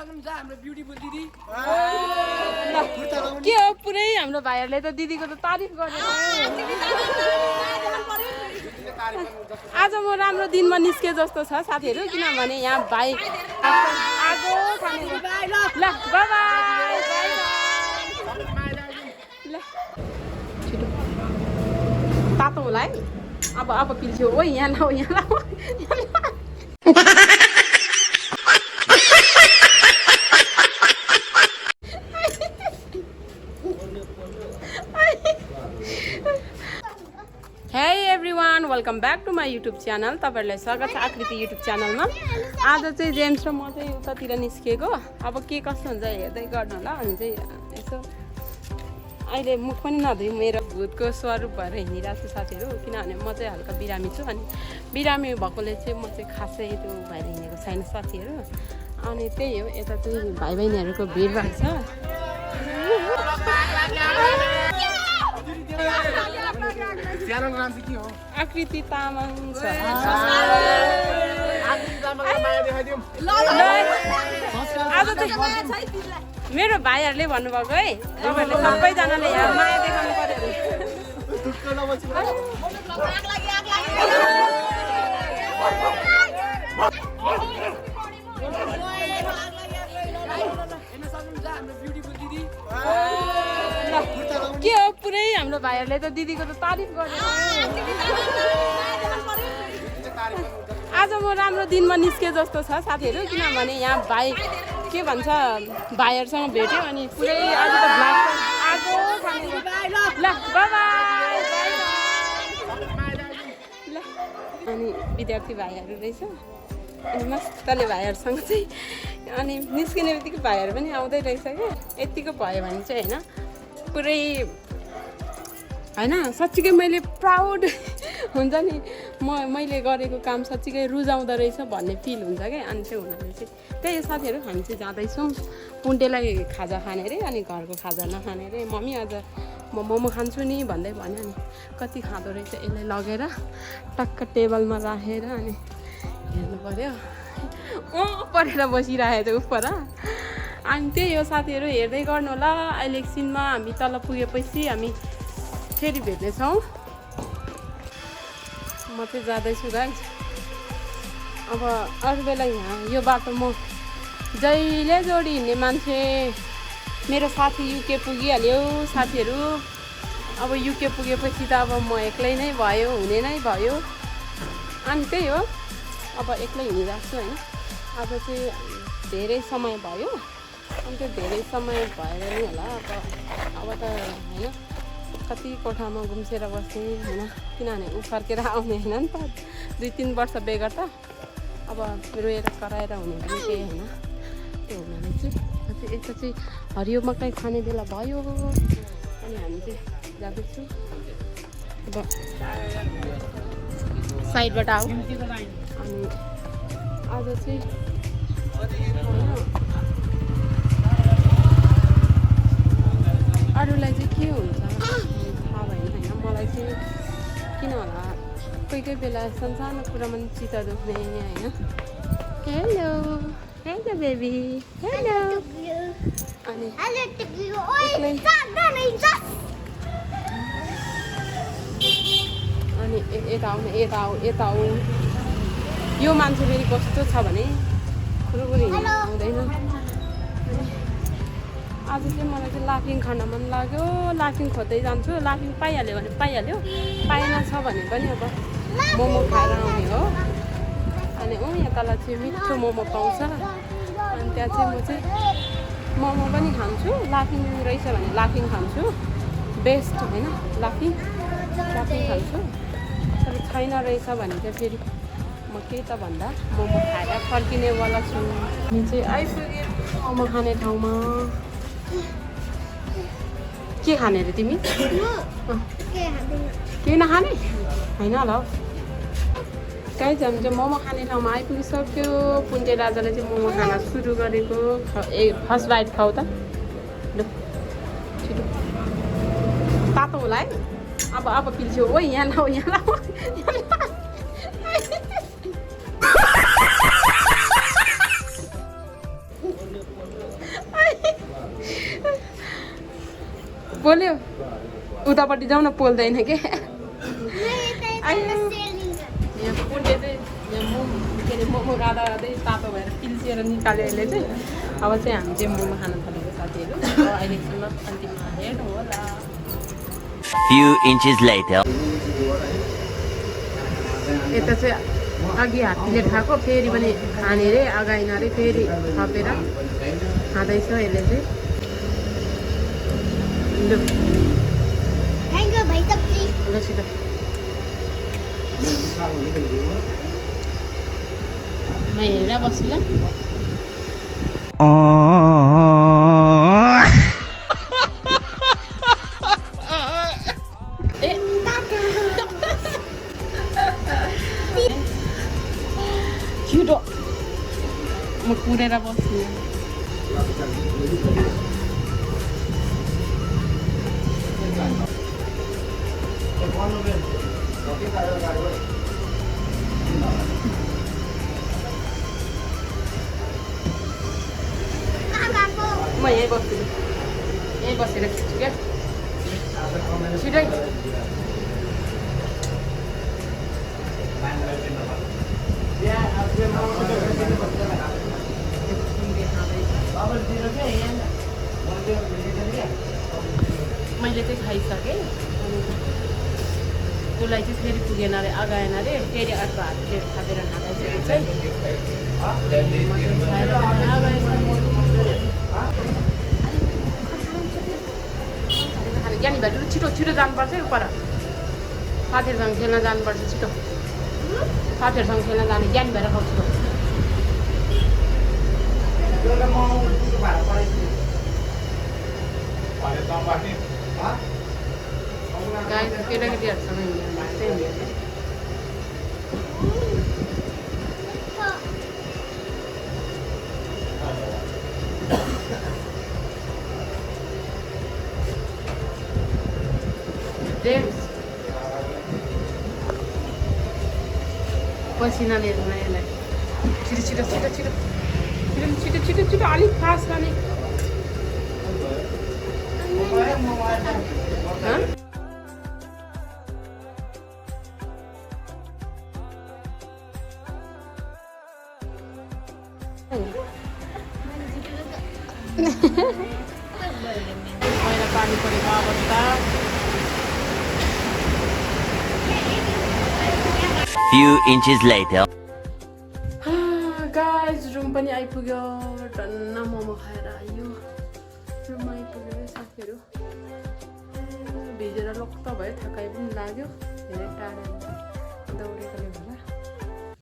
के हो पुरै हाम्रो भाइहरूले त दिदीको त तारिफ गरेर आज म राम्रो दिनमा निस्के जस्तो छ साथीहरू किनभने यहाँ भाइ आगो खाने ल बाइ बाइ ल छिटो तातो होला है अब पिल्छ्यो ओ यहाँ लाऊ यहाँ लाऊ Hey everyone, welcome back to my YouTube channel. तपाईहरुलाई स्वागत छ आकृति YouTube च्यानलमा। आज चाहिँ जेम्स र म चाहिँ उतातिर निस्केको। अब के कस्तो हुन्छ हेर्दै गर्नु होला अनि चाहिँ यसो अहिले मुख पनि नधुई मेरो भूतको स्वरूप भएर हिँडिरहेको छु साथीहरु किनभने म चाहिँ हल्का बिरामी छु अनि बिरामी भएकोले चाहिँ म चाहिँ खासै त्यो भएर हिँडेको छैन साथीहरु। अनि त्यही हो यता चाहिँ भाइ बहिनीहरुको भिड भएको छ। च्यानलको नाम चाहिँ के हो? आकृति तामाङ छ। आज चाहिँ मेरो भाइहरूले भन्नुभएको है तपाईहरुले सबैजनाले यहाँ माया देखाउनु पर्यो के हो पुरै हाम्रो भाइहरूले त दिदीको त तारिफ गरेर आज म राम्रो दिनमा निस्के जस्तो छ साथीहरु किनभने यहाँ भाइ के भन्छ भाइहरुसँग भेट्यो अनि पुरै आज त आगो खाने ल बाइ बाइ ल अनि विद्यार्थी भाइहरु रहेछ अनि मस्तले भाइहरुसँग चाहिँ अनि निस्किने बित्तिकै भाइहरु पनि आउँदै रहेछ के यतिको भयो भने चाहिँ हैन पुरै हैन साच्चीकै मैले प्राउड हुन्छ नि मैले गरेको काम साच्चीकै रुजाउँदो रहेछ भन्ने फिल हुन्छ क्या अनि चाहिँ हुनाले चाहिँ त्यही साथीहरु हामी चाहिँ जाँदैछौँ पुन्टेलाई खाजा खाने रे अनि घरको खाजा नखाने रे मम्मी आज म मोमो खान्छु नि भन्दै भन्यो अनि कति खाँदो रहेछ यसलाई लगेर टक्क टेबलमा राखेर अनि हेर्नु पर्यो परेर बसिरहेको छ उपर अनि त्यही हो साथीहरु हेर्दै गर्नु होला अहिले एकछिनमा हामी तल पुगेपछि हामी फेरि भेट्नेछौँ म चाहिँ जाँदैछु गाइस अब अरू बेला यहाँ यो बाटो म जहिले जोडी हिँड्ने मान्छे मेरो साथी युके पुगिहाल्यो साथीहरु अब युके पुगेपछि त अब म एक्लै नै भयो हुने नै भयो अनि त्यही हो अब एक्लै हिँडिरहेको छु हैन आज चाहिँ धेरै समय भयो अनि त्यो धेरै समय भएर नि होला अब त हैन कति कोठामा घुम्सेर बस्ने हैन किनभने उ फर्केर आउने हैन नि त 2-3 वर्ष बेगर त अब रोएर कराएर हुने पनि केही हैन त्यो हुनाले चाहिँ यता चाहिँ हरियो मकै खाने बेला भयो अनि हामी चाहिँ जाँदैछौँ अब साइडबाट आऊ अनि आज चाहिँ अरूलाई चाहिँ के हुन्छ थाहा भएन हैन मलाई चाहिँ किन होला कोही कोही बेला सानो कुरामा पनि चित्त दुख्ने हैन हेलो हेलो बेबी हेलो अनि अनि यता आऊ यो मान्छे फेरि कस्तो छ भने कुरुकुरी आउँदैन आज चाहिँ मलाई चाहिँ लाफिङ खान मन लाग्यो लाफिङ खोज्दै जान्छु लाफिङ पाइहाल्यो भने पाइहाल्यो पाएन छ भने पनि अब मोमो खाएर आउने हो अनि यहाँ तल चाहिँ मिठो मोमो पाउँछ अनि त्यहाँ चाहिँ म चाहिँ मोमो पनि खान्छु लाफिङ रहेछ भने लाफिङ खान्छु बेस्ट हैन लाफिङ खान्छु तर छैन रहेछ भने चाहिँ फेरि म के त भन्दा मोमो खाएर फर्किनेवाला छु अनि चाहिँ आइपुगेँ मोमो खाने ठाउँमा के खाने रे तिमी के नखाने हैन होला हौ गाइस हामी चाहिँ मोमो खाने ठाउँमा आइपुगिसक्यो पुन्टे राजाले चाहिँ मोमो खान सुरु गरेको फर्स्ट बाइट खाऊ त ल छिटो तातो होला है अब पिल्छ्यो ओ यहाँ लाऊ यहाँ लाऊ बोल्यो उतापट्टि जाउँ न पोल्दैन के यहाँ पोल्ने चाहिँ यहाँ मोमो के अरे मोमो राधा राधै तातो भएर पिल्सिएर निकाल्यो यसले चाहिँ अब चाहिँ हामी चाहिँ मोमो खान थालेको साथीहरू अहिलेसम्म अन्तिममा हेर्नु होला Few inches later. यता चाहिँ अघि हाफ प्लेट खाएको फेरि पनि खाने अरे अगाइन अरे फेरि थपेर खाँदैछ यसले चाहिँ लु ल छिटो म हेरेर बस्छु ल छिटो म कुरेर बस्छु म यहीँ बस्छु यहीँ बसेर खिच्छु क्या छिटै मैले चाहिँ खाइसकेँ उसलाई चाहिँ फेरि पुगेन अरे अगाएन अरे फेरि अर्को हात प्लेट थापेर खाँदैछ चाहिँ ज्ञानी भाइ छिटो छिटो जानुपर्छ है पर साथीहरूसँग खेल्न जानुपर्छ छिटो साथीहरूसँग खेल्न जाने ज्ञानी भएर खाउँछु केटाकेटीहरूसँग पसिनाले हेर्नु यसलाई छिटो छिटो छिटो छिटो छिटो छिटो छिटो छिटो अलिक फास्ट गर्ने पहिला पानी परेको अवस्था Few inches later. Guys room पनि आइपुग्यो टन्न मोमो खाएर आयो रुम आइपुग्यो है साथीहरू भिजेर लक्क भयो थकाइ पनि लाग्यो धेरै टाढा